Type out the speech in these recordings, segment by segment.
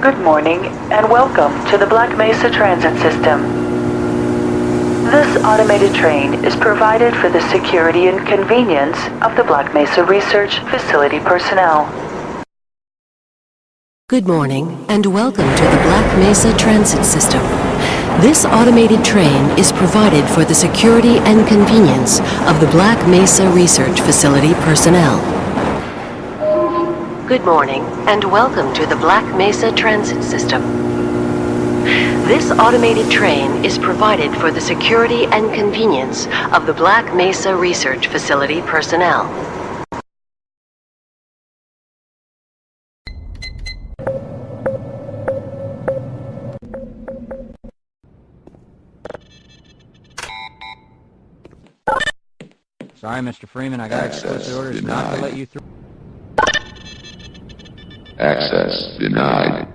Good morning and welcome to the Black Mesa Transit System. This automated train is provided for the security and convenience of the Black Mesa Research Facility personnel. Good morning and welcome to the Black Mesa Transit System. This automated train is provided for the security and convenience of the Black Mesa Research Facility personnel. Good morning and welcome to the Black Mesa Transit System. This automated train is provided for the security and convenience of the Black Mesa Research Facility personnel. Sorry, Mr. Freeman, I got explicit orders not to let you through. Access denied.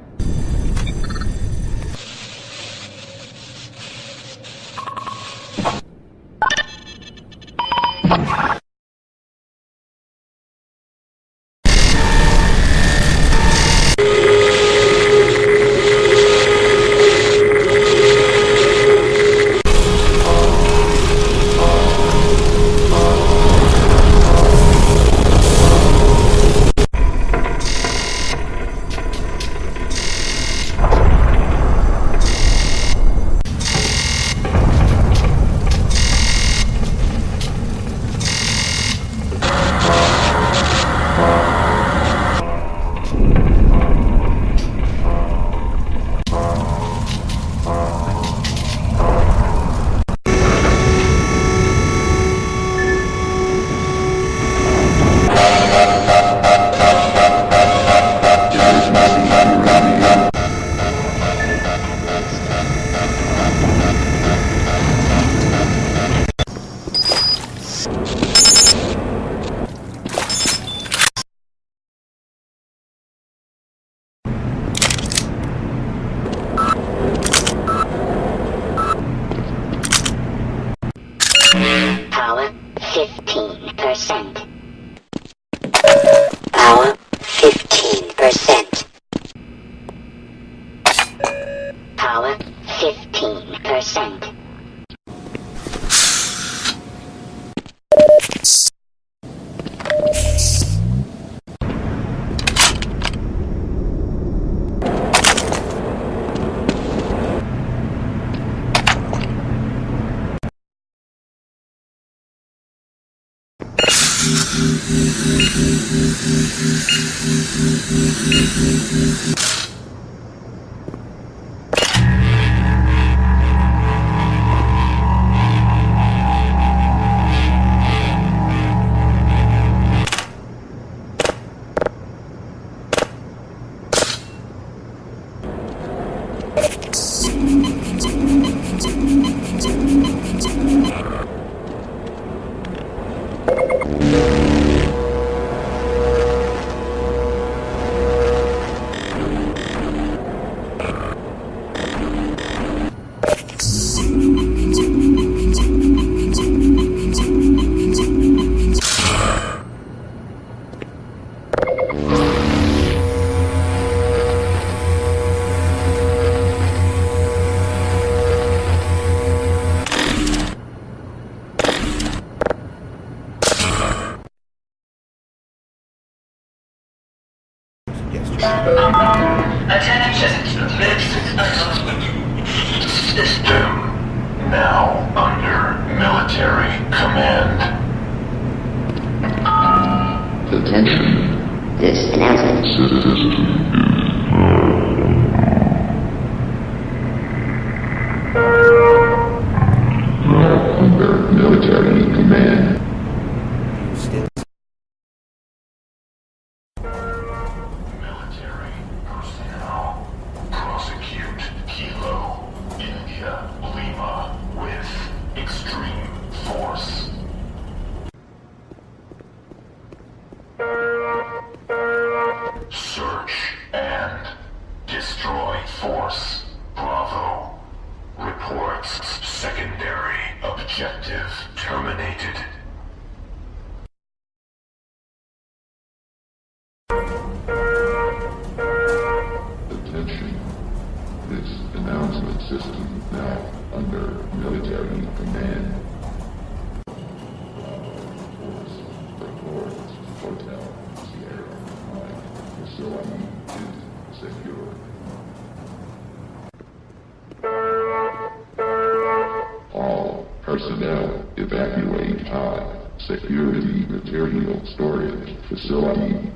Power 15%. Power 15%. Power 15%. System now under military command. Attention. This announcement. Now under military command. Military personnel prosecute Kilo India Lima with extreme force. Search and destroy force. Bravo. Reports secondary objective terminated. Attention. This announcement system now under military command. Force reports Hotel Sierra 9 facility is secure. All personnel evacuate high security material storage facility